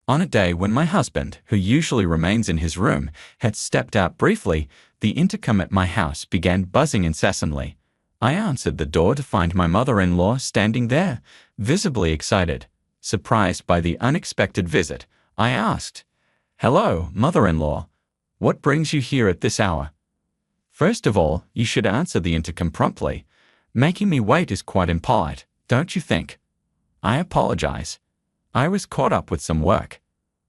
On a day when my husband, who usually remains in his room, had stepped out briefly, the intercom at my house began buzzing incessantly. I answered the door to find my mother-in-law standing there, visibly excited. Surprised by the unexpected visit, I asked, "Hello, mother-in-law. What brings you here at this hour?" "First of all, you should answer the intercom promptly. Making me wait is quite impolite, don't you think?" "I apologize. I was caught up with some work."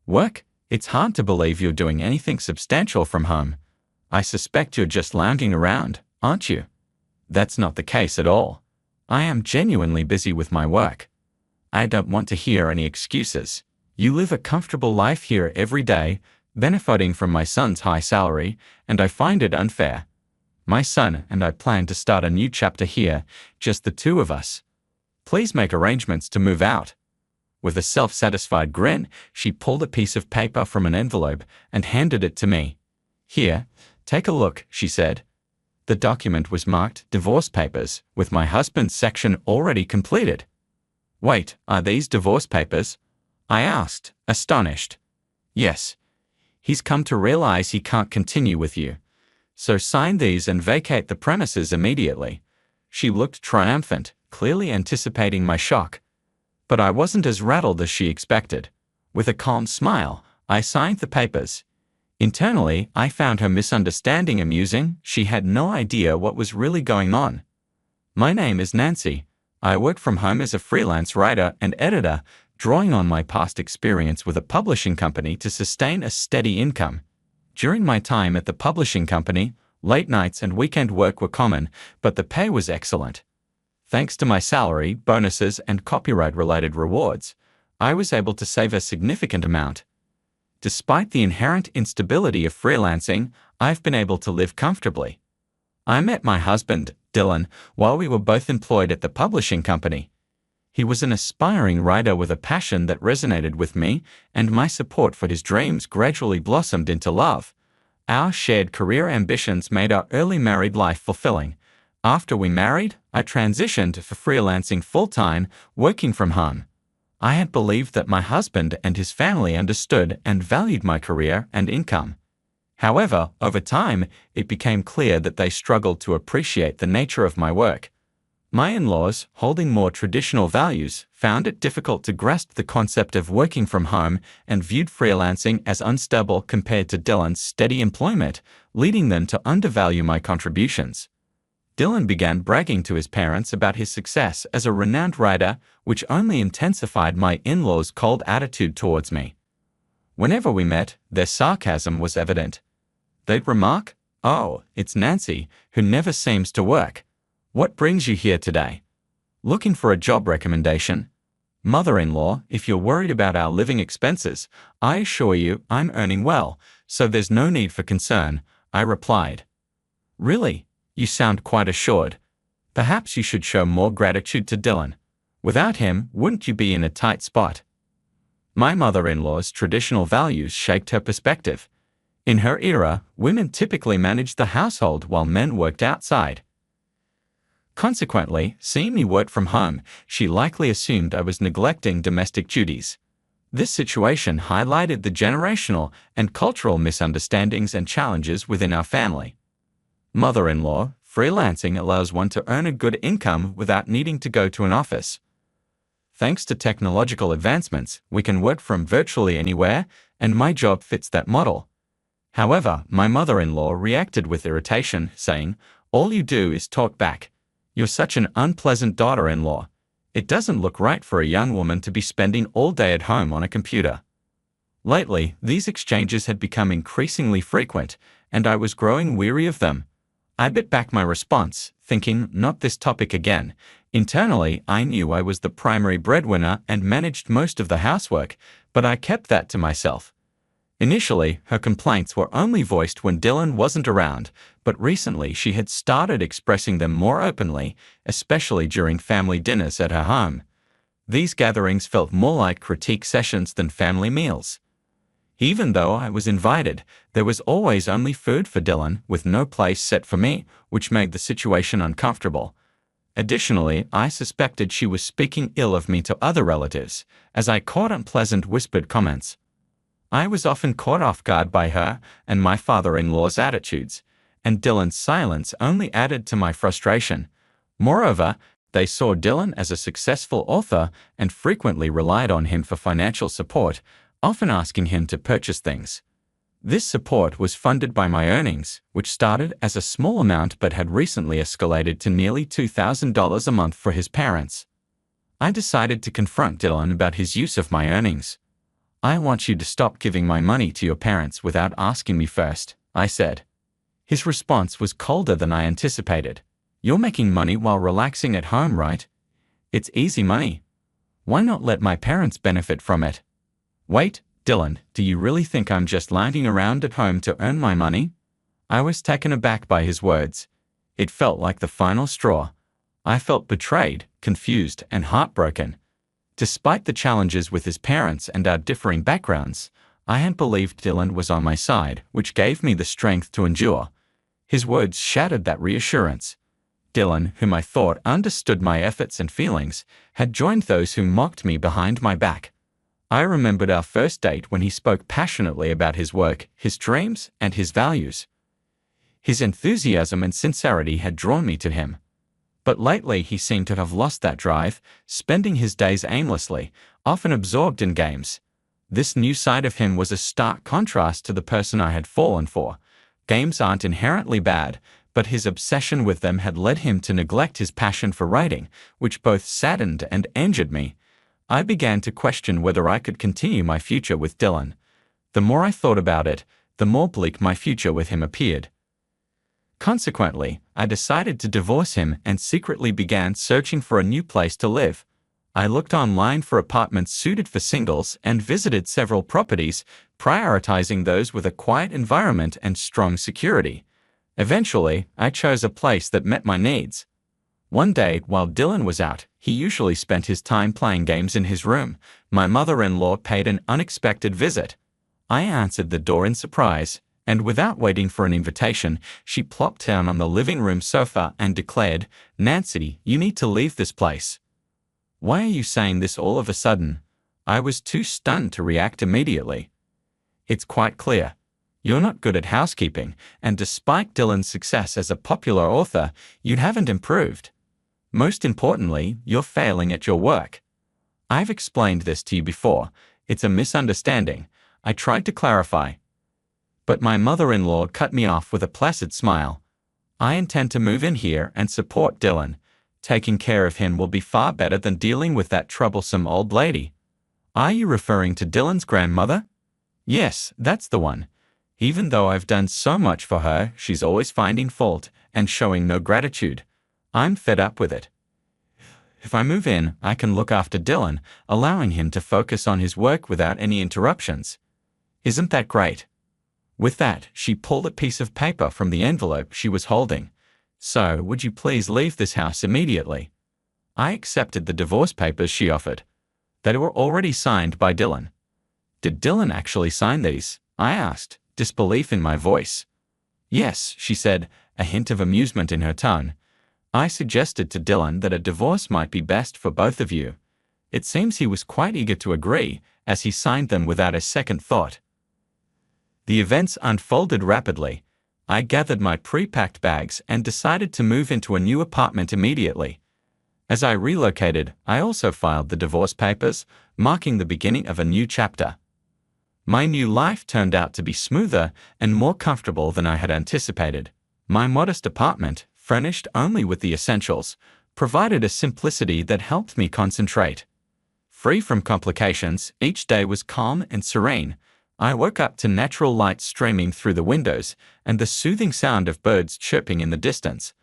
"Work? It's hard to believe you're doing anything substantial from home. I suspect you're just lounging around, aren't you?" "That's not the case at all. I am genuinely busy with my work." "I don't want to hear any excuses. You live a comfortable life here every day, benefiting from my son's high salary, and I find it unfair. My son and I plan to start a new chapter here, just the two of us. Please make arrangements to move out." With a self-satisfied grin, she pulled a piece of paper from an envelope and handed it to me. "Here, take a look," she said. The document was marked Divorce Papers, with my husband's section already completed. "Wait, are these divorce papers?" I asked, astonished. "Yes. He's come to realize he can't continue with you. So sign these and vacate the premises immediately." She looked triumphant, clearly anticipating my shock. But I wasn't as rattled as she expected. With a calm smile, I signed the papers. Internally, I found her misunderstanding amusing. She had no idea what was really going on. "My name is Nancy. I work from home as a freelance writer and editor, drawing on my past experience with a publishing company to sustain a steady income. During my time at the publishing company, late nights and weekend work were common, but the pay was excellent. Thanks to my salary, bonuses, and copyright-related rewards, I was able to save a significant amount. Despite the inherent instability of freelancing, I've been able to live comfortably. I met my husband, Dylan, while we were both employed at the publishing company. He was an aspiring writer with a passion that resonated with me, and my support for his dreams gradually blossomed into love. Our shared career ambitions made our early married life fulfilling. After we married, I transitioned for freelancing full-time, working from home. I had believed that my husband and his family understood and valued my career and income. However, over time, it became clear that they struggled to appreciate the nature of my work. My in-laws, holding more traditional values, found it difficult to grasp the concept of working from home and viewed freelancing as unstable compared to Dylan's steady employment, leading them to undervalue my contributions. Dylan began bragging to his parents about his success as a renowned writer, which only intensified my in-laws' cold attitude towards me. Whenever we met, their sarcasm was evident. They'd remark, "Oh, it's Nancy, who never seems to work. What brings you here today? Looking for a job recommendation?" "Mother-in-law, if you're worried about our living expenses, I assure you I'm earning well, so there's no need for concern," I replied. "Really? You sound quite assured. Perhaps you should show more gratitude to Dylan. Without him, wouldn't you be in a tight spot?" My mother-in-law's traditional values shaped her perspective. In her era, women typically managed the household while men worked outside. Consequently, seeing me work from home, she likely assumed I was neglecting domestic duties. This situation highlighted the generational and cultural misunderstandings and challenges within our family. Mother-in-law, freelancing allows one to earn a good income without needing to go to an office. Thanks to technological advancements, we can work from virtually anywhere, and my job fits that model. However, my mother-in-law reacted with irritation, saying, "All you do is talk back. You're such an unpleasant daughter-in-law. It doesn't look right for a young woman to be spending all day at home on a computer." Lately, these exchanges had become increasingly frequent, and I was growing weary of them. I bit back my response, thinking, not this topic again. Internally, I knew I was the primary breadwinner and managed most of the housework, but I kept that to myself. Initially, her complaints were only voiced when Dylan wasn't around, but recently she had started expressing them more openly, especially during family dinners at her home. These gatherings felt more like critique sessions than family meals. Even though I was invited, there was always only food for Dylan, with no place set for me, which made the situation uncomfortable. Additionally, I suspected she was speaking ill of me to other relatives, as I caught unpleasant whispered comments. I was often caught off guard by her and my father-in-law's attitudes, and Dylan's silence only added to my frustration. Moreover, they saw Dylan as a successful author and frequently relied on him for financial support, often asking him to purchase things. This support was funded by my earnings, which started as a small amount but had recently escalated to nearly $2,000 a month for his parents. I decided to confront Dylan about his use of my earnings. "I want you to stop giving my money to your parents without asking me first," I said. His response was colder than I anticipated. "You're making money while relaxing at home, right? It's easy money. Why not let my parents benefit from it?" "Wait, Dylan, do you really think I'm just lounging around at home to earn my money?" I was taken aback by his words. It felt like the final straw. I felt betrayed, confused, and heartbroken. Despite the challenges with his parents and our differing backgrounds, I had believed Dylan was on my side, which gave me the strength to endure. His words shattered that reassurance. Dylan, whom I thought understood my efforts and feelings, had joined those who mocked me behind my back. I remembered our first date when he spoke passionately about his work, his dreams, and his values. His enthusiasm and sincerity had drawn me to him. But lately he seemed to have lost that drive, spending his days aimlessly, often absorbed in games. This new side of him was a stark contrast to the person I had fallen for. Games aren't inherently bad, but his obsession with them had led him to neglect his passion for writing, which both saddened and injured me. I began to question whether I could continue my future with Dylan. The more I thought about it, the more bleak my future with him appeared. Consequently, I decided to divorce him and secretly began searching for a new place to live. I looked online for apartments suited for singles and visited several properties, prioritizing those with a quiet environment and strong security. Eventually, I chose a place that met my needs. One day, while Dylan was out, he usually spent his time playing games in his room. My mother-in-law paid an unexpected visit. I answered the door in surprise, and without waiting for an invitation, she plopped down on the living room sofa and declared, "Nancy, you need to leave this place." "Why are you saying this all of a sudden?" I was too stunned to react immediately. "It's quite clear. You're not good at housekeeping, and despite Dylan's success as a popular author, you haven't improved. Most importantly, you're failing at your work. I've explained this to you before. It's a misunderstanding. I tried to clarify. But my mother-in-law cut me off with a placid smile. "I intend to move in here and support Dylan. Taking care of him will be far better than dealing with that troublesome old lady." "Are you referring to Dylan's grandmother?" "Yes, that's the one. Even though I've done so much for her, she's always finding fault and showing no gratitude. I'm fed up with it. If I move in, I can look after Dylan, allowing him to focus on his work without any interruptions. Isn't that great?" With that, she pulled a piece of paper from the envelope she was holding. "So, would you please leave this house immediately?" I accepted the divorce papers she offered. They were already signed by Dylan. "Did Dylan actually sign these?" I asked, disbelief in my voice. "Yes," she said, a hint of amusement in her tone. "I suggested to Dylan that a divorce might be best for both of you. It seems he was quite eager to agree, as he signed them without a second thought." The events unfolded rapidly. I gathered my pre-packed bags and decided to move into a new apartment immediately. As I relocated, I also filed the divorce papers, marking the beginning of a new chapter. My new life turned out to be smoother and more comfortable than I had anticipated. My modest apartment, furnished only with the essentials, provided a simplicity that helped me concentrate. Free from complications, each day was calm and serene. I woke up to natural light streaming through the windows and the soothing sound of birds chirping in the distance.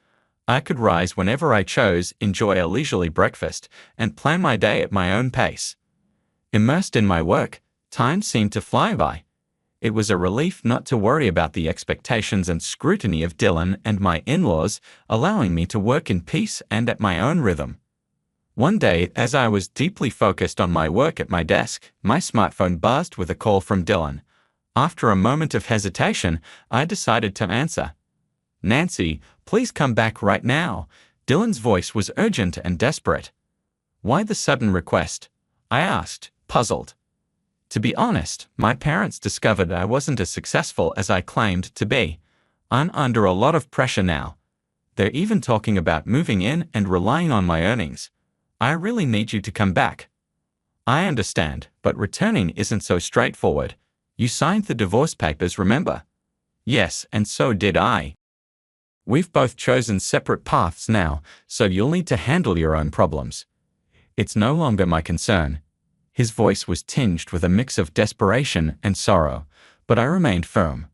I could rise whenever I chose, enjoy a leisurely breakfast, and plan my day at my own pace. Immersed in my work, time seemed to fly by. It was a relief not to worry about the expectations and scrutiny of Dylan and my in-laws, allowing me to work in peace and at my own rhythm. One day, as I was deeply focused on my work at my desk, my smartphone buzzed with a call from Dylan. After a moment of hesitation, I decided to answer. "Nancy, please come back right now." Dylan's voice was urgent and desperate. "Why the sudden request?" I asked, puzzled. To be honest, my parents discovered I wasn't as successful as I claimed to be. I'm under a lot of pressure now. They're even talking about moving in and relying on my earnings. I really need you to come back. I understand, but returning isn't so straightforward. You signed the divorce papers, remember? Yes, and so did I. We've both chosen separate paths now, so you'll need to handle your own problems. It's no longer my concern. His voice was tinged with a mix of desperation and sorrow, but I remained firm.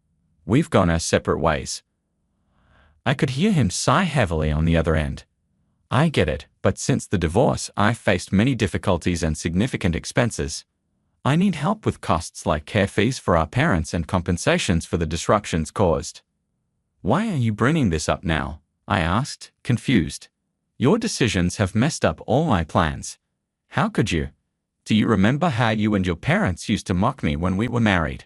We've gone our separate ways. I could hear him sigh heavily on the other end. I get it, but since the divorce, I've faced many difficulties and significant expenses. I need help with costs like care fees for our parents and compensations for the disruptions caused. Why are you bringing this up now? I asked, confused. Your decisions have messed up all my plans. How could you? Do you remember how you and your parents used to mock me when we were married?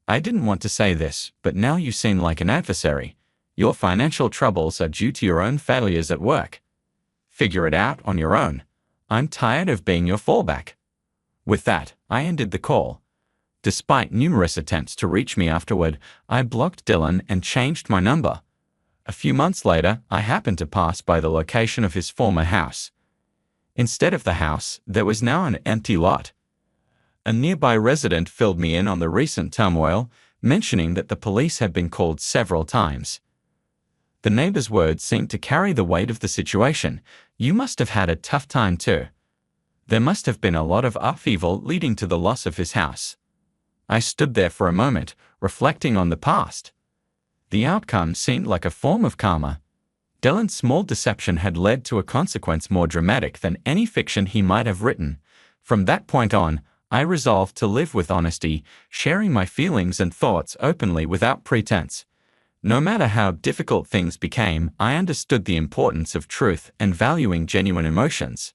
I didn't want to say this, but now you seem like an adversary. Your financial troubles are due to your own failures at work. Figure it out on your own. I'm tired of being your fallback. With that, I ended the call. Despite numerous attempts to reach me afterward, I blocked Dylan and changed my number. A few months later, I happened to pass by the location of his former house. Instead of the house, there was now an empty lot. A nearby resident filled me in on the recent turmoil, mentioning that the police had been called several times. The neighbor's words seemed to carry the weight of the situation. You must have had a tough time too. There must have been a lot of upheaval leading to the loss of his house. I stood there for a moment, reflecting on the past. The outcome seemed like a form of karma. Dylan's small deception had led to a consequence more dramatic than any fiction he might have written. From that point on, I resolved to live with honesty, sharing my feelings and thoughts openly without pretense. No matter how difficult things became, I understood the importance of truth and valuing genuine emotions.